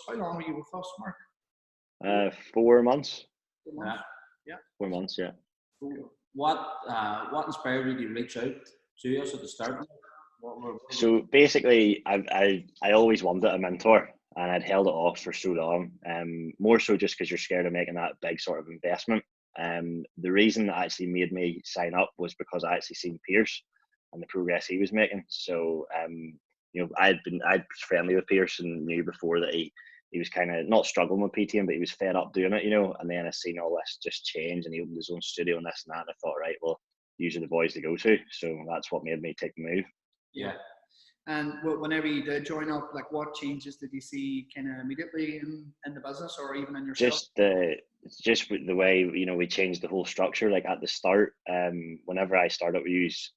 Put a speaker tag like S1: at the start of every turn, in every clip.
S1: How long were you with us, Mark?
S2: 4 months.
S1: 4 months. Yeah.
S2: 4 months, yeah.
S3: What inspired you to reach out to us at the start?
S2: So basically, I always wanted a mentor, and I'd held it off for so long. More so just because you're scared of making that big sort of investment. The reason that actually made me sign up was because I actually seen Pierce and the progress he was making. So I'd friendly with Pierce and knew before that he was kind of not struggling with PTing, but he was fed up doing it, and then I seen all this just change, and he opened his own studio and this and that, and I thought, right, well, these are the boys to go to. So that's what made me take the move.
S1: Yeah. And whenever you did join up, like what changes did you see kind of immediately in the business or even in yourself?
S2: Just the way, we changed the whole structure. Like at the start, whenever I started,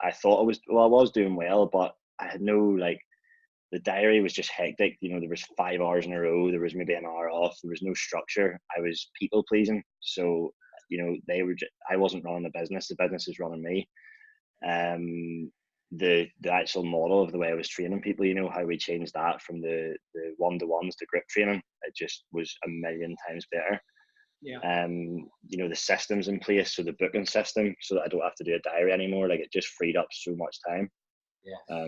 S2: I thought I was doing well, but I had no, the diary was just hectic. There was 5 hours in a row. There was maybe an hour off. There was no structure. I was people pleasing. So, I wasn't running the business. The business was running me. The actual model of the way I was training people, how we changed that from the one-to-ones to grip training, it just was a million times better.
S1: Yeah.
S2: The systems in place, so the booking system, so that I don't have to do a diary anymore, it just freed up so much time.
S3: Yeah.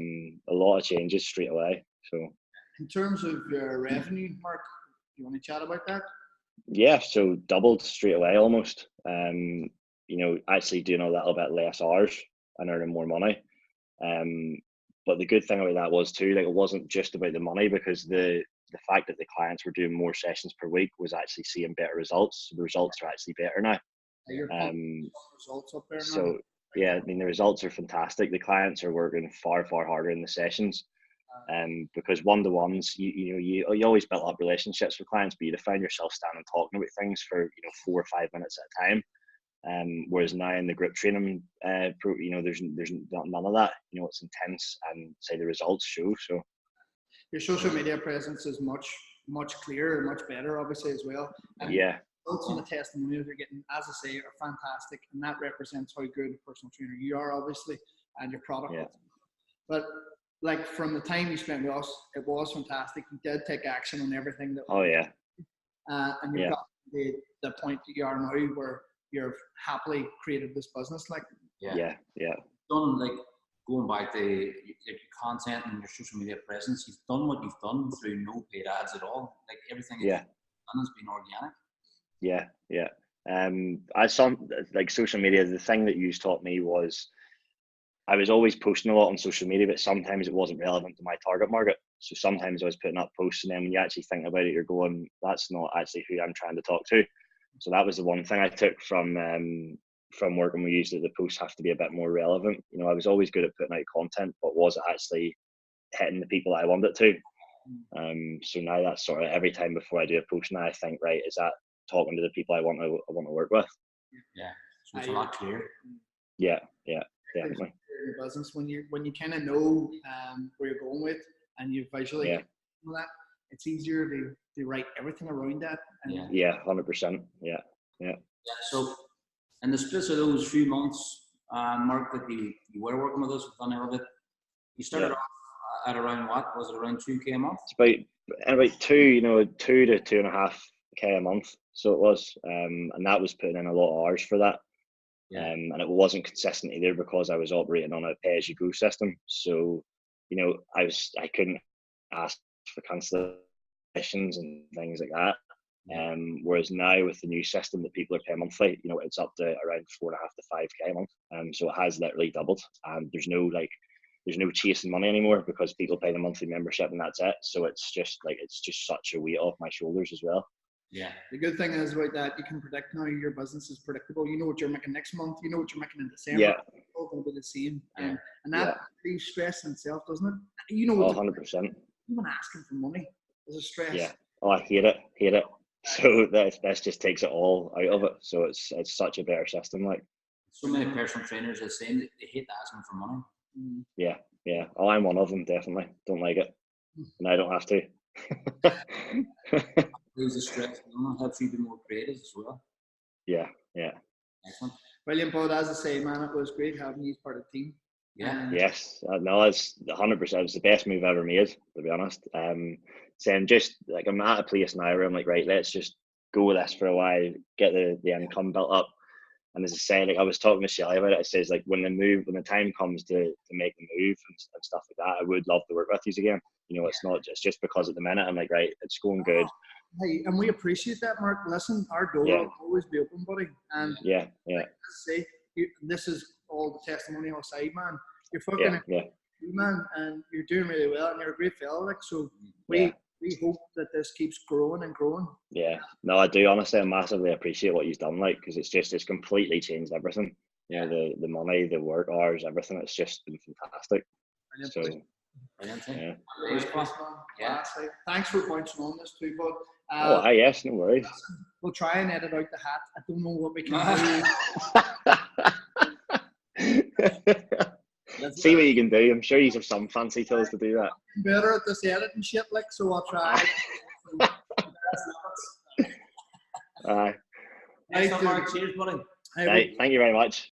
S2: A lot of changes straight away. So
S1: in terms of your revenue, Mark, do you want to chat about that?
S2: Yeah, so doubled straight away almost. Actually doing a little bit less hours and earning more money. But the good thing about that was too, it wasn't just about the money, because the fact that the clients were doing more sessions per week was actually seeing better results. So the results are actually better now.
S1: Results up there now.
S2: So yeah, the results are fantastic. The clients are working far, far harder in the sessions. Because one-to-ones, you always build up relationships with clients, but you find yourself standing talking about things for 4 or 5 minutes at a time. Whereas now in the group training, there's none of that. It's intense, and say the results show. So
S1: your social media presence is much clearer, much better, obviously, as well. And
S2: yeah.
S1: results and the testimonials you're getting, as I say, are fantastic, and that represents how good a personal trainer you are, obviously, and your product.
S2: Yeah.
S1: But from the time you spent with us, it was fantastic. You did take action on everything that.
S2: Oh yeah.
S1: And you've got the point that you are now, where you've happily created this business,
S2: Yeah.
S3: Done going back to your content and your social media presence. You've done what you've done through no paid ads at all. Everything you've done has been organic.
S2: Yeah. I saw social media. The thing that you taught me was, I was always posting a lot on social media, but sometimes it wasn't relevant to my target market. So sometimes I was putting up posts, and then when you actually think about it, you're going, that's not actually who I'm trying to talk to. So that was the one thing I took from working with you, that the posts have to be a bit more relevant. I was always good at putting out content, but was it actually hitting the people I wanted to? So now that's sort of every time before I do a post now, I think, right, is that talking to the people I want to work with?
S3: Yeah, so it's a lot clearer.
S2: Yeah, definitely.
S1: Your business, when you kind of know where you're going with, and you visually that, it's easier to write everything around that. And
S2: 100%. Yeah.
S3: So in the space of those few months, Mark, that you were working with us, done a little bit, you started off at around what? Was it around 2K a month?
S2: It's about 2 to 2.5K a month. So it was, and that was putting in a lot of hours for that. And it wasn't consistent either, because I was operating on a pay-as-you-go system. So, I couldn't ask for cancellations and things like that. Whereas now with the new system that people are paying monthly, it's up to around 4.5 to 5K a month. So it has literally doubled, and there's no chasing money anymore, because people pay the monthly membership and that's it. So it's just such a weight off my shoulders as well.
S1: Yeah. The good thing is about that, you can predict now. Your business is predictable. You know what you're making next month. You know what you're making in December.
S2: Yeah.
S1: It's all going to be the same. And that leaves stress in itself, doesn't it? 100%. Even asking for money is a stress.
S2: Yeah. Oh, I hate it. So that just takes it all out of it. So it's such a better system.
S3: So many personal trainers are saying that they hate asking for money.
S2: Yeah. Oh, I'm one of them, definitely. Don't like it. And I don't have to.
S3: Lose the stress, helps you be more creative as well.
S2: Yeah.
S3: Excellent.
S1: Brilliant, Bud. As I say, man, it was great having you as part of the team.
S3: Yeah.
S2: Yes, no, it's 100%. It's the best move I ever made, to be honest. Saying just like I'm at a place now where I'm like, right, let's just go with this for a while, get the income built up. And as I say, like I was talking to Shelly about it, it says like when the time comes to make the move and stuff like that, I would love to work with you again. You know, it's just because at the minute I'm like, right, it's going good.
S1: Hey, and we appreciate that, Mark. Listen, our door will always be open, buddy. And
S2: yeah.
S1: Like I say, this is all the testimonial side, man. You're fucking man, and you're doing really well, and you're a great fella. Like, so we hope that this keeps growing and growing.
S2: Yeah, no, I do honestly. I massively appreciate what he's done, like, because it's completely changed everything. You know, the money, the work hours, everything. It's just been fantastic.
S1: Brilliant.
S3: Yeah.
S1: Thanks for bouncing on this too, bud.
S2: Yes, no worries.
S1: We'll try and edit out the hat. I don't know what we can
S2: do. See what you can do. I'm sure you have some fancy tools to do that.
S1: I'm better at this editing shit, like, so I'll try.
S3: Thanks, Mark. Cheers, buddy.
S2: Thank you very much.